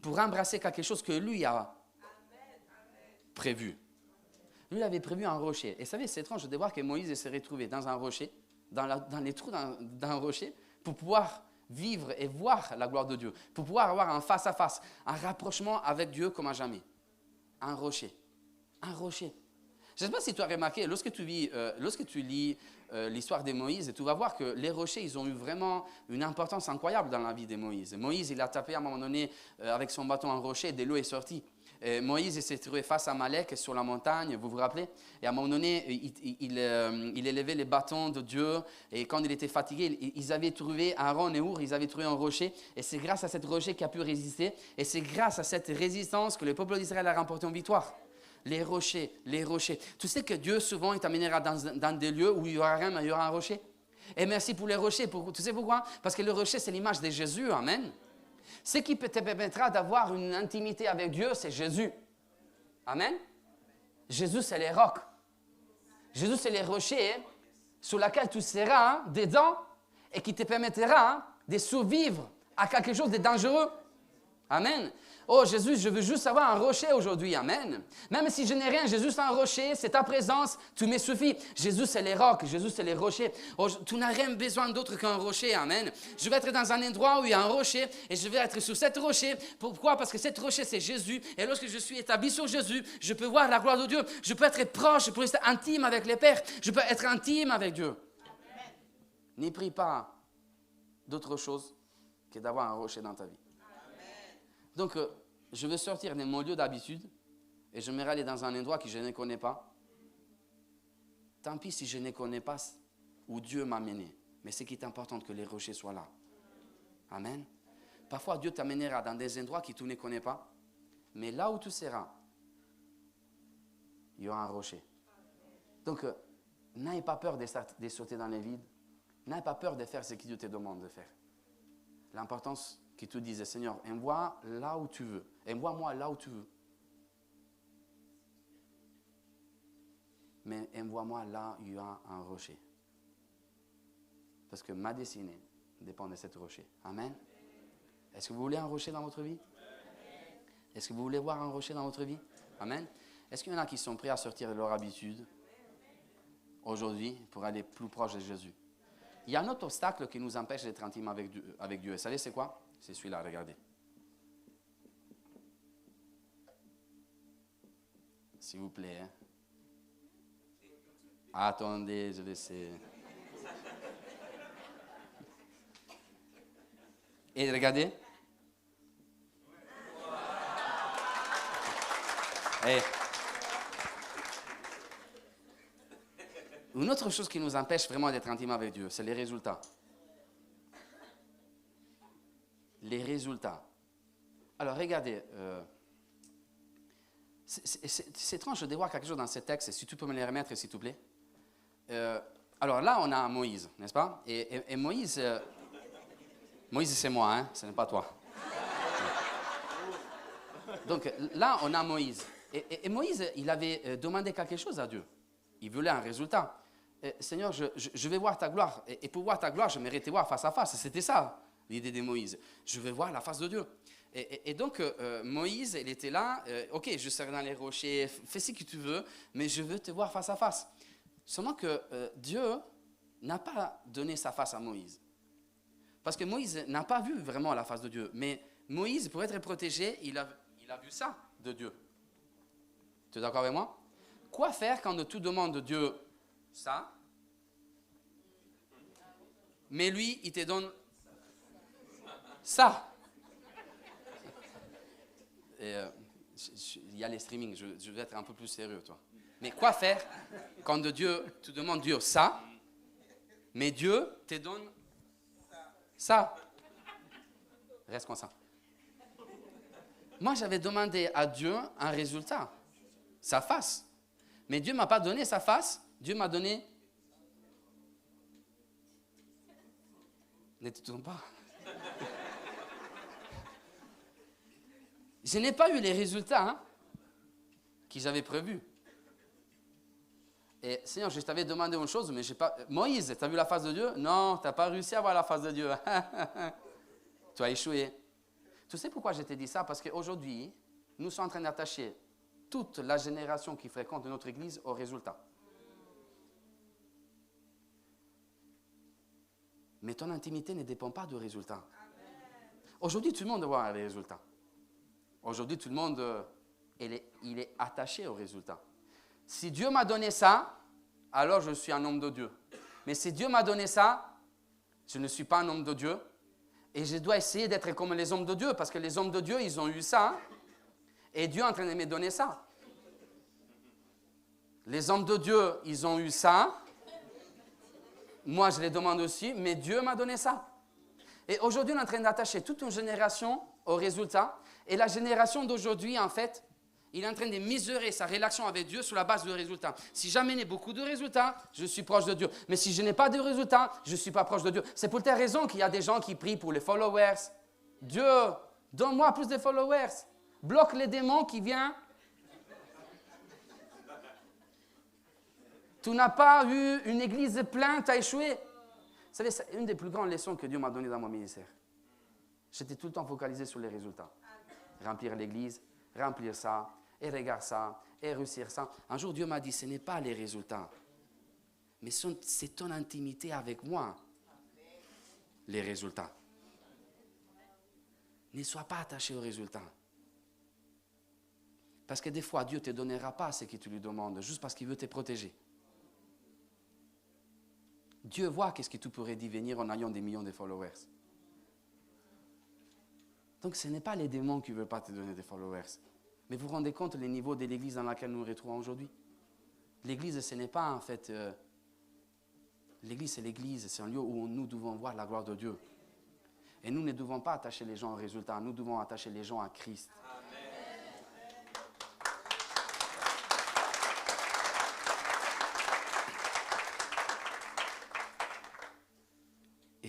pour embrasser quelque chose que lui a prévu. Lui, il avait prévu un rocher. Et vous savez, c'est étrange de voir que Moïse s'est retrouvé dans un rocher, dans les trous d'un rocher, pour pouvoir vivre et voir la gloire de Dieu, pour pouvoir avoir un face-à-face, un rapprochement avec Dieu comme à jamais. Un rocher. Un rocher. Je ne sais pas si tu as remarqué, lorsque tu lis l'histoire de Moïse, tu vas voir que les rochers, ils ont eu vraiment une importance incroyable dans la vie de Moïse. Moïse, il a tapé à un moment donné avec son bâton un rocher et de l'eau est sortie. Moïse s'est trouvé face à Amalek sur la montagne, vous vous rappelez? Et à un moment donné, il élevait les bâtons de Dieu. Et quand il était fatigué, ils avaient trouvé, Aaron et Hur, ils avaient trouvé un rocher. Et c'est grâce à ce rocher qu'il a pu résister. Et c'est grâce à cette résistance que le peuple d'Israël a remporté une victoire. Les rochers. Tu sais que Dieu, souvent, il t'amènera dans des lieux où il n'y aura rien, mais il y aura un rocher. Et merci pour les rochers. Tu sais pourquoi? Parce que le rocher, c'est l'image de Jésus. Amen. Ce qui te permettra d'avoir une intimité avec Dieu, c'est Jésus. Amen. Jésus, c'est les rocs. Jésus, c'est les rochers sur lesquels tu seras dedans et qui te permettra de survivre à quelque chose de dangereux. Amen. Oh Jésus, je veux juste avoir un rocher aujourd'hui. Amen. Même si je n'ai rien, Jésus, c'est un rocher, c'est ta présence, tu me suffis. Jésus, c'est les rocs, Jésus, c'est les rochers. Oh, tu n'as rien besoin d'autre qu'un rocher. Amen. Je vais être dans un endroit où il y a un rocher et je vais être sur cet rocher. Pourquoi? Parce que cet rocher, c'est Jésus. Et lorsque je suis établi sur Jésus, je peux voir la gloire de Dieu. Je peux être proche, je peux être intime avec les pères. Je peux être intime avec Dieu. Amen. N'y prie pas d'autre chose que d'avoir un rocher dans ta vie. Donc, je veux sortir de mon lieu d'habitude et je vais aller dans un endroit que je ne connais pas. Tant pis si je ne connais pas où Dieu m'a mené. Mais ce qui est important, que les rochers soient là. Amen. Parfois, Dieu t'amènera dans des endroits que tu ne connais pas. Mais là où tu seras, il y aura un rocher. Donc, n'aie pas peur de sauter dans les vides. N'aie pas peur de faire ce que Dieu te demande de faire. L'importance que tu dises, Seigneur, envoie là où tu veux. Envoie-moi là où tu veux. Mais envoie-moi là où il y a un rocher. Parce que ma destinée dépend de cette rocher. Amen. Est-ce que vous voulez un rocher dans votre vie? Est-ce que vous voulez voir un rocher dans votre vie? Amen. Est-ce qu'il y en a qui sont prêts à sortir de leur habitude aujourd'hui pour aller plus proche de Jésus? Il y a un autre obstacle qui nous empêche d'être intime avec Dieu. Et vous savez c'est quoi? C'est celui-là, regardez. S'il vous plaît. Hein. Attendez, je vais essayer. Et regardez. Hey. Une autre chose qui nous empêche vraiment d'être intime avec Dieu, c'est les résultats. Les résultats. Alors regardez, c'est étrange de voir quelque chose dans ce texte, si tu peux me les remettre s'il te plaît. Alors là, on a Moïse, n'est-ce pas? Et Moïse, Moïse c'est moi, hein? Ce n'est pas toi. Donc là, on a Moïse. Et Moïse, il avait demandé quelque chose à Dieu. Il voulait un résultat. Seigneur, je vais voir ta gloire. Et pour voir ta gloire, je mérite voir face à face. C'était ça, l'idée de Moïse. Je veux voir la face de Dieu. Et donc, Moïse, il était là. Ok, je serai dans les rochers, fais ce que tu veux, mais je veux te voir face à face. Seulement que Dieu n'a pas donné sa face à Moïse. Parce que Moïse n'a pas vu vraiment la face de Dieu. Mais Moïse, pour être protégé, il a vu ça de Dieu. Tu es d'accord avec moi? Quoi faire quand tu demandes de Dieu ça, mais lui, il te donne ça? Et, il y a les streamings, je vais être un peu plus sérieux, toi. Mais quoi faire quand tu demandes Dieu ça, mais Dieu te donne ça? Reste comme ça. Moi, j'avais demandé à Dieu un résultat, sa face. Mais Dieu ne m'a pas donné sa face, Dieu m'a donné... Ne te trompe pas. Je n'ai pas eu les résultats que j'avais prévus. Et Seigneur, je t'avais demandé une chose, mais je n'ai pas... Moïse, tu as vu la face de Dieu? Non, tu n'as pas réussi à voir la face de Dieu. Tu as échoué. Tu sais pourquoi je t'ai dit ça? Parce qu'aujourd'hui, nous sommes en train d'attacher toute la génération qui fréquente notre église au résultat. Mais ton intimité ne dépend pas du résultat. Aujourd'hui, tout le monde voit les résultats. Aujourd'hui, tout le monde, il est attaché au résultat. Si Dieu m'a donné ça, alors je suis un homme de Dieu. Mais si Dieu m'a donné ça, je ne suis pas un homme de Dieu. Et je dois essayer d'être comme les hommes de Dieu, parce que les hommes de Dieu, ils ont eu ça. Et Dieu est en train de me donner ça. Les hommes de Dieu, ils ont eu ça. Moi, je les demande aussi, mais Dieu m'a donné ça. Et aujourd'hui, on est en train d'attacher toute une génération au résultat. Et la génération d'aujourd'hui, en fait, il est en train de mesurer sa relation avec Dieu sur la base du résultat. Si jamais j'ai beaucoup de résultats, je suis proche de Dieu. Mais si je n'ai pas de résultats, je ne suis pas proche de Dieu. C'est pour telle raison qu'il y a des gens qui prient pour les followers. Dieu, donne-moi plus de followers. Bloque les démons qui viennent. Tu n'as pas eu une église pleine, tu as échoué. Vous savez, c'est une des plus grandes leçons que Dieu m'a données dans mon ministère. J'étais tout le temps focalisé sur les résultats. Remplir l'église, remplir ça, et regarde ça, et réussir ça. Un jour, Dieu m'a dit, ce n'est pas les résultats, mais c'est ton intimité avec moi, les résultats. Ne sois pas attaché aux résultats. Parce que des fois, Dieu ne te donnera pas ce que tu lui demandes, juste parce qu'il veut te protéger. Dieu voit qu'est-ce que tu pourrais devenir en ayant des millions de followers. Donc, ce n'est pas les démons qui ne veulent pas te donner des followers. Mais vous vous rendez compte le niveau de l'église dans laquelle nous nous retrouvons aujourd'hui? L'église, ce n'est pas en fait... l'église, c'est l'église. C'est un lieu où nous devons voir la gloire de Dieu. Et nous ne devons pas attacher les gens au résultat. Nous devons attacher les gens à Christ.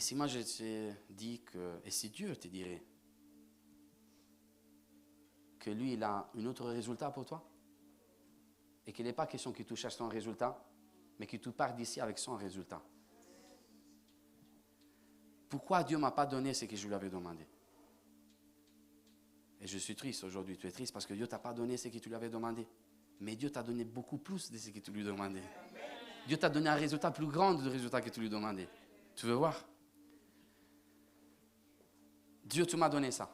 si moi je te dis que, et si Dieu te dirait que lui, il a un autre résultat pour toi, et qu'il n'est pas question que tu cherches son résultat, mais que tu pars d'ici avec son résultat. Pourquoi Dieu ne m'a pas donné ce que je lui avais demandé? Et je suis triste aujourd'hui, tu es triste parce que Dieu ne t'a pas donné ce que tu lui avais demandé. Mais Dieu t'a donné beaucoup plus de ce que tu lui demandais. Dieu t'a donné un résultat plus grand du résultat que tu lui demandais. Tu veux voir? Dieu, tu m'as donné ça.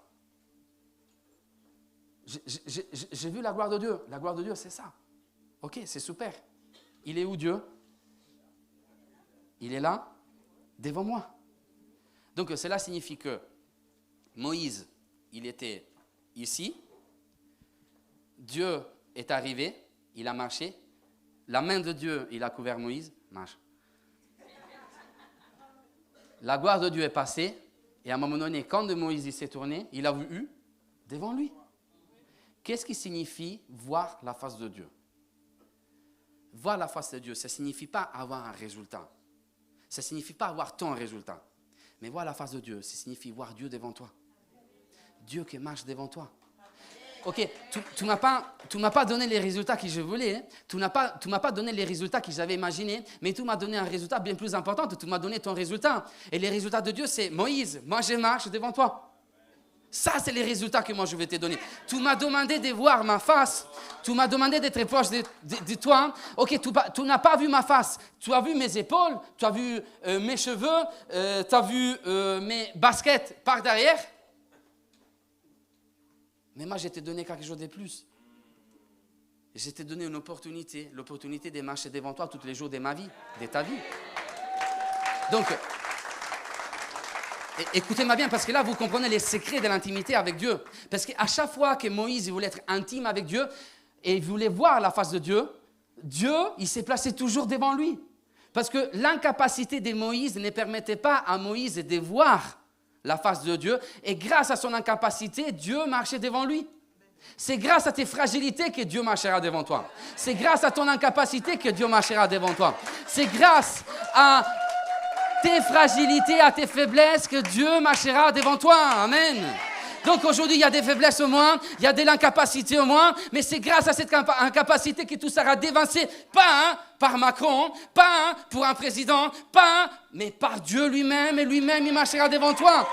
J'ai vu la gloire de Dieu. La gloire de Dieu, c'est ça. Ok, c'est super. Il est où Dieu? Il est là, devant moi. Donc cela signifie que Moïse, il était ici. Dieu est arrivé, il a marché. La main de Dieu, il a couvert Moïse, marche. La gloire de Dieu est passée. Et à un moment donné, quand Moïse s'est tourné, il a vu devant lui. Qu'est-ce qui signifie voir la face de Dieu? Voir la face de Dieu, ça ne signifie pas avoir un résultat. Ça ne signifie pas avoir ton résultat. Mais voir la face de Dieu, ça signifie voir Dieu devant toi. Dieu qui marche devant toi. Ok, tu m'as pas donné les résultats que je voulais. Hein. Tu m'as pas donné les résultats que j'avais imaginés. Mais tu m'as donné un résultat bien plus important. Tu m'as donné ton résultat. Et les résultats de Dieu, c'est Moïse, moi je marche devant toi. Ça, c'est les résultats que moi je vais te donner. Tu m'as demandé de voir ma face. Tu m'as demandé d'être proche de toi. Ok, tu n'as pas vu ma face. Tu as vu mes épaules, tu as vu mes cheveux, tu as vu mes baskets par derrière. Mais moi, je t'ai donné quelque chose de plus. Je t'ai donné une opportunité, l'opportunité de marcher devant toi tous les jours de ma vie, de ta vie. Donc, écoutez-moi bien, parce que là, vous comprenez les secrets de l'intimité avec Dieu. Parce qu'à chaque fois que Moïse voulait être intime avec Dieu, et il voulait voir la face de Dieu, Dieu, il s'est placé toujours devant lui. Parce que l'incapacité de Moïse ne permettait pas à Moïse de voir la face de Dieu. Et grâce à son incapacité, Dieu marchait devant lui. C'est grâce à tes fragilités que Dieu marchera devant toi. C'est grâce à ton incapacité que Dieu marchera devant toi. C'est grâce à tes fragilités, à tes faiblesses que Dieu marchera devant toi. Amen. Donc aujourd'hui, il y a des faiblesses au moins, il y a de l'incapacité au moins, mais c'est grâce à cette incapacité que tout sera dévancé, pas par Macron, pas pour un président, pas, mais par Dieu lui-même, et lui-même, il marchera devant toi.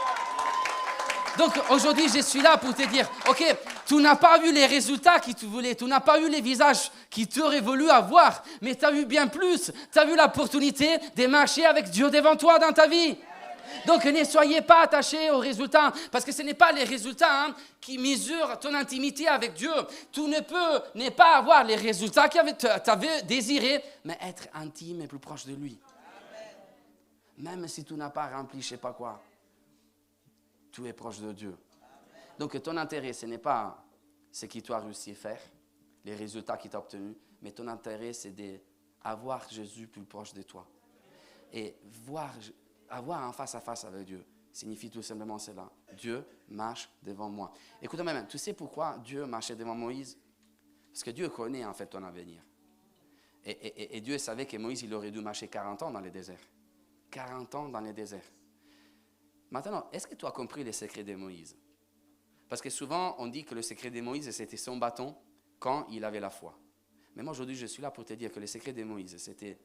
Donc aujourd'hui, je suis là pour te dire, ok, tu n'as pas vu les résultats que tu voulais, tu n'as pas eu les visages qui tu aurais voulu avoir, mais tu as vu bien plus, tu as vu l'opportunité de marcher avec Dieu devant toi dans ta vie. Donc ne soyez pas attachés aux résultats, parce que ce n'est pas les résultats qui mesurent ton intimité avec Dieu. Tu ne peux pas avoir les résultats que tu avais désirés, mais être intime et plus proche de lui. Même si tu n'as pas rempli je ne sais pas quoi, tu es proche de Dieu. Donc ton intérêt, ce n'est pas ce que tu as réussi à faire, les résultats que tu as obtenus, mais ton intérêt, c'est d'avoir Jésus plus proche de toi. Et avoir un face-à-face avec Dieu signifie tout simplement cela. Dieu marche devant moi. Écoute-moi même, tu sais pourquoi Dieu marchait devant Moïse? Parce que Dieu connaît en fait ton avenir. Et Dieu savait que Moïse, il aurait dû marcher 40 ans dans le désert. 40 ans dans le désert. Maintenant, est-ce que tu as compris les secrets de Moïse? Parce que souvent, on dit que le secret de Moïse, c'était son bâton quand il avait la foi. Mais moi, aujourd'hui, je suis là pour te dire que le secret de Moïse, c'était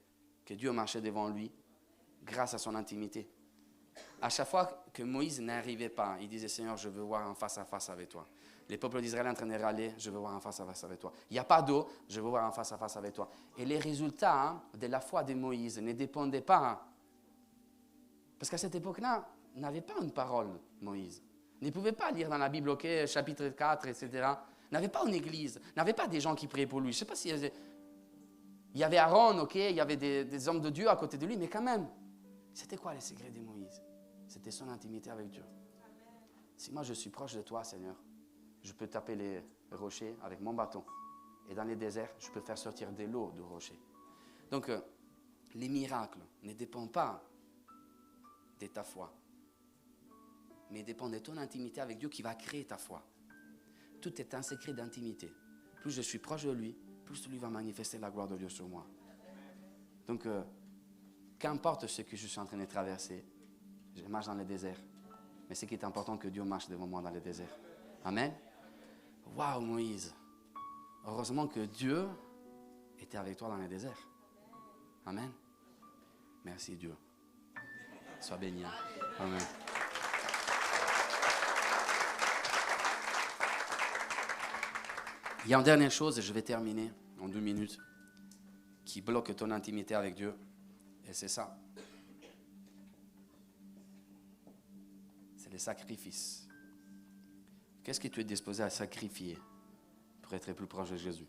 que Dieu marchait devant lui grâce à son intimité. À chaque fois que Moïse n'arrivait pas, il disait, Seigneur, je veux voir un face-à-face avec toi. Les peuples d'Israël en train de râler, je veux voir un face-à-face avec toi. Il n'y a pas d'eau, je veux voir un face-à-face avec toi. Et les résultats de la foi de Moïse ne dépendaient pas. Parce qu'à cette époque-là, il n'avait pas une parole, Moïse. Il ne pouvait pas lire dans la Bible, ok, chapitre 4, etc. Il n'avait pas une église, il n'avait pas des gens qui priaient pour lui. Je ne sais pas s'il y avait Aaron, ok, il y avait des hommes de Dieu à côté de lui, mais quand même, c'était quoi les secrets de Moïse? C'était son intimité avec Dieu. Si moi je suis proche de toi, Seigneur, je peux taper les rochers avec mon bâton. Et dans les déserts, je peux faire sortir de l'eau du rocher. Donc, les miracles ne dépendent pas de ta foi, mais dépendent de ton intimité avec Dieu qui va créer ta foi. Tout est un secret d'intimité. Plus je suis proche de lui, plus lui va manifester la gloire de Dieu sur moi. Donc, qu'importe ce que je suis en train de traverser, Je marche dans le désert. Mais c'est qui est important que Dieu marche devant moi dans le désert. Amen. Waouh, Moïse. Heureusement que Dieu était avec toi dans le désert. Amen. Merci Dieu. Sois béni. Amen. Il y a une dernière chose, et je vais terminer en 2 minutes, qui bloque ton intimité avec Dieu. Et c'est ça. C'est le sacrifice. Qu'est-ce que tu es disposé à sacrifier pour être plus proche de Jésus?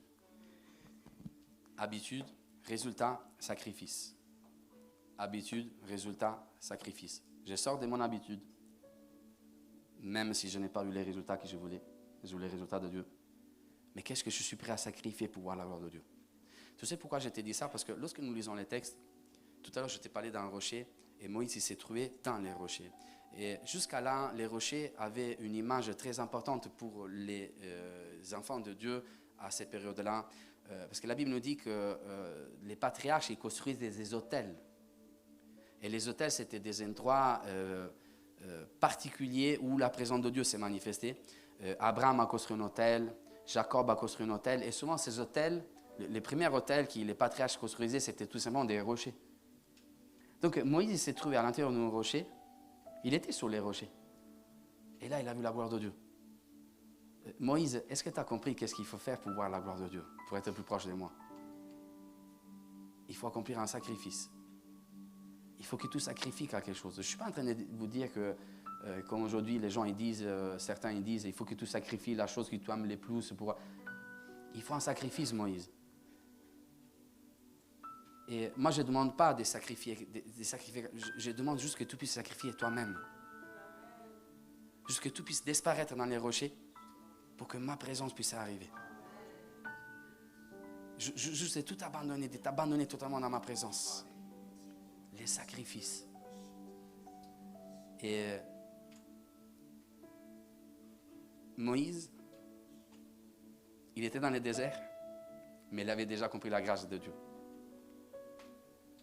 Habitude, résultat, sacrifice. Habitude, résultat, sacrifice. Je sors de mon habitude, même si je n'ai pas eu les résultats que je voulais. Je voulais les résultats de Dieu. Mais qu'est-ce que je suis prêt à sacrifier pour voir la gloire de Dieu? Tu sais pourquoi je t'ai dit ça? Parce que lorsque nous lisons les textes, tout à l'heure je t'ai parlé d'un rocher, et Moïse il s'est trouvé dans les rochers. Et jusqu'à là, les rochers avaient une image très importante pour les enfants de Dieu à ces périodes-là. Parce que la Bible nous dit que les patriarches ils construisaient des autels. Et les autels, c'était des endroits particuliers où la présence de Dieu s'est manifestée. Abraham a construit un autel, Jacob a construit un autel. Et souvent, ces autels, les premiers autels que les patriarches construisaient, c'était tout simplement des rochers. Donc, Moïse s'est trouvé à l'intérieur d'un rocher. Il était sur les rochers. Et là, il a vu la gloire de Dieu. Moïse, est-ce que tu as compris qu'est-ce qu'il faut faire pour voir la gloire de Dieu, pour être plus proche de moi? Il faut accomplir un sacrifice. Il faut que tu sacrifies quelque chose. Je ne suis pas en train de vous dire que, comme aujourd'hui, les gens ils disent, certains ils disent, il faut que tu sacrifies la chose que tu aimes le plus. Il faut un sacrifice, Moïse. Et moi, je ne demande pas de sacrifier, je demande juste que tu puisses sacrifier toi-même. Juste que tu puisses disparaître dans les rochers pour que ma présence puisse arriver. Juste de tout abandonner, de t'abandonner totalement dans ma présence. Les sacrifices. Et Moïse, il était dans le désert, mais il avait déjà compris la grâce de Dieu.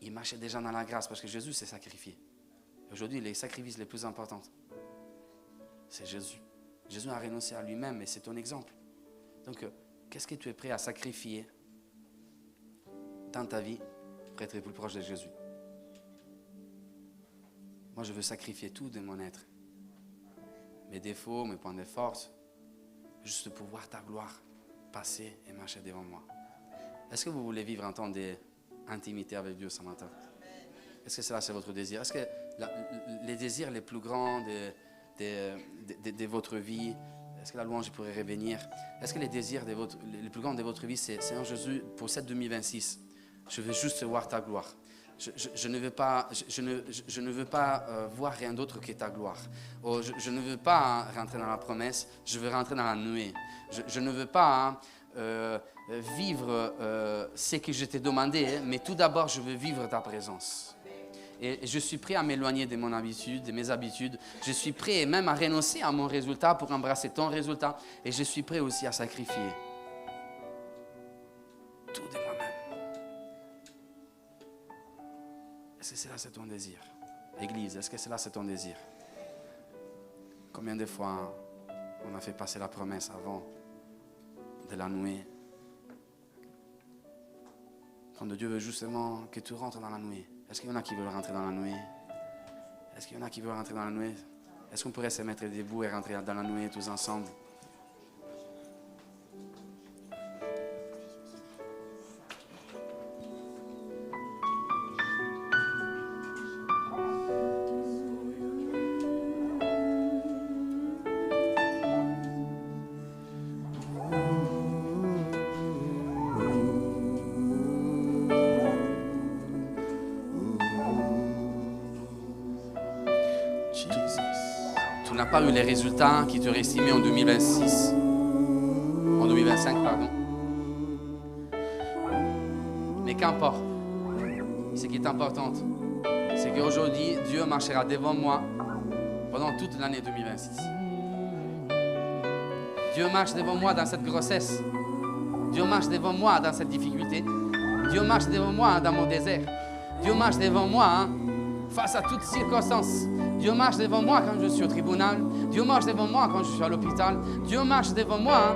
Il marchait déjà dans la grâce parce que Jésus s'est sacrifié. Aujourd'hui, les sacrifices les plus importants, c'est Jésus. Jésus a renoncé à lui-même et c'est ton exemple. Donc, qu'est-ce que tu es prêt à sacrifier dans ta vie pour être plus proche de Jésus? Moi, je veux sacrifier tout de mon être. Mes défauts, mes points de force, juste pour voir ta gloire passer et marcher devant moi. Est-ce que vous voulez vivre un temps d'intimité avec Dieu ce matin? Est-ce que cela, c'est votre désir? Est-ce que les désirs les plus grands de votre vie, est-ce que la louange pourrait revenir? Est-ce que les désirs les plus grands de votre vie, c'est Seigneur Jésus, pour cette 2026, je veux juste voir ta gloire. Je ne veux pas voir rien d'autre que ta gloire. Je ne veux pas rentrer dans la promesse, je veux rentrer dans la nuée. Je ne veux pas vivre ce que je t'ai demandé, mais tout d'abord, je veux vivre ta présence. Et je suis prêt à m'éloigner de mon habitude, de mes habitudes. Je suis prêt même à renoncer à mon résultat pour embrasser ton résultat. Et je suis prêt aussi à sacrifier tout de moi-même. Est-ce que cela, c'est ton désir? Église, est-ce que cela, c'est ton désir? Combien de fois on a fait passer la promesse avant de la nouer? Quand Dieu veut justement que tu rentres dans la nuée. Est-ce qu'il y en a qui veulent rentrer dans la nuée? Est-ce qu'il y en a qui veulent rentrer dans la nuée? Est-ce qu'on pourrait se mettre debout et rentrer dans la nuée tous ensemble? Tu n'as pas eu les résultats qui t'auraient estimé en 2026, en 2025, pardon. Mais qu'importe, ce qui est important, c'est qu'aujourd'hui, Dieu marchera devant moi pendant toute l'année 2026. Dieu marche devant moi dans cette grossesse. Dieu marche devant moi dans cette difficulté. Dieu marche devant moi dans mon désert. Dieu marche devant moi face à toutes circonstances. Dieu marche devant moi quand je suis au tribunal. Dieu marche devant moi quand je suis à l'hôpital. Dieu marche devant moi.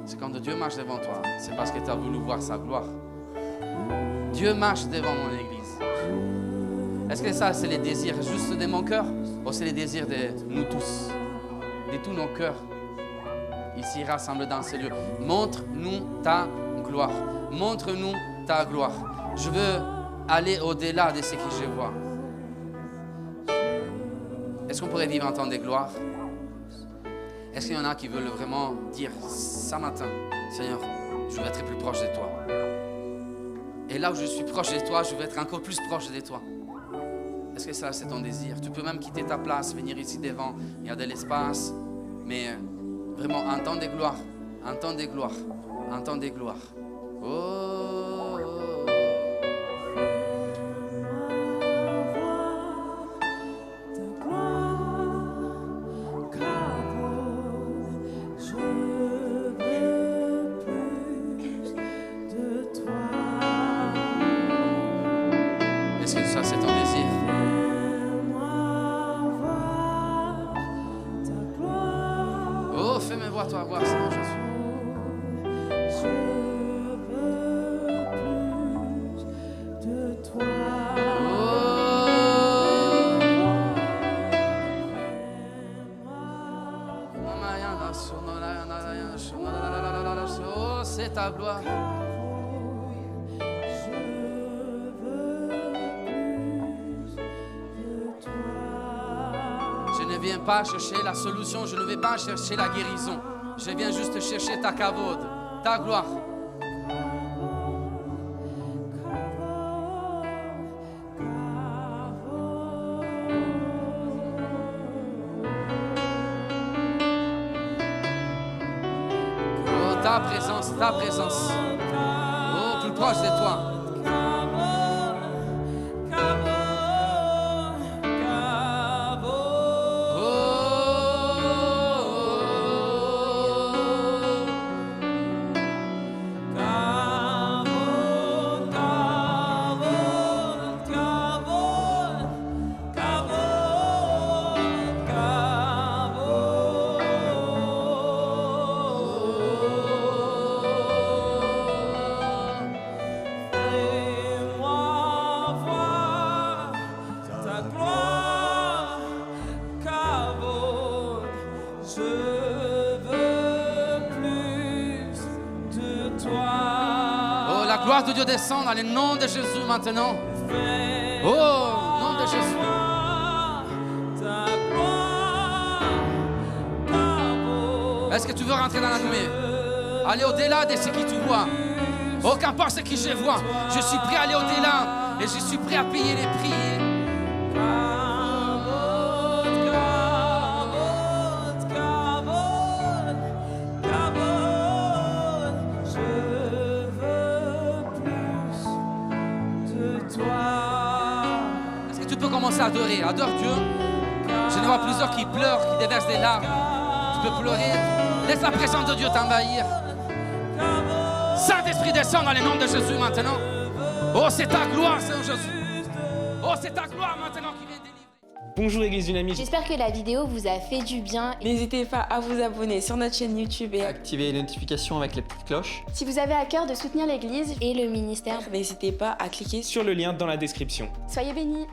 C'est quand Dieu marche devant toi, c'est parce que tu as voulu voir sa gloire. Dieu marche devant mon église. Est-ce que ça, c'est les désirs juste de mon cœur ou c'est les désirs de nous tous, de tous nos cœurs ici rassemblés dans ces lieux? Montre-nous ta gloire. Montre-nous ta gloire. Je veux aller au-delà de ce que je vois. Est-ce qu'on pourrait vivre en temps de gloire? Est-ce qu'il y en a qui veulent vraiment dire ce matin, Seigneur, je veux être plus proche de toi. Et là où je suis proche de toi, je veux être encore plus proche de toi. Est-ce que ça, c'est ton désir? Tu peux même quitter ta place, venir ici devant, il y a de l'espace, mais vraiment un temps de gloire, un temps de gloire, un temps de gloire. Oh. Est-ce que ça, c'est ton désir? Oh, fais-moi voir toi voir, Seigneur Jésus. Oh, c'est ta gloire. Je ne viens pas chercher la solution, je ne vais pas chercher la guérison. Je viens juste chercher ta kavod, ta gloire. Oh, ta présence, ta présence. Oh, plus proche de toi. La gloire de Dieu descend dans le nom de Jésus maintenant. Oh, nom de Jésus. Est-ce que tu veux rentrer dans la nuée? Aller au-delà de ce que tu vois. Oh, qu'importe ce que je vois, je suis prêt à aller au-delà et je suis prêt à payer les prix. Est-ce que tu peux commencer à adorer? Adore Dieu. Je ne vois plusieurs qui pleurent, qui déversent des larmes. Tu peux pleurer. Laisse la présence de Dieu t'envahir. Saint-Esprit, descend dans le nom de Jésus maintenant. Oh, c'est ta gloire, Seigneur Jésus. Oh, c'est ta gloire maintenant qui vient délivrer. Bonjour Église Dynamique. J'espère que la vidéo vous a fait du bien. N'hésitez pas à vous abonner sur notre chaîne YouTube et Activez les notifications avec les petites cloches. Si vous avez à cœur de soutenir l'Église et le ministère, n'hésitez pas à cliquer Sur le lien dans la description. soyez bénis.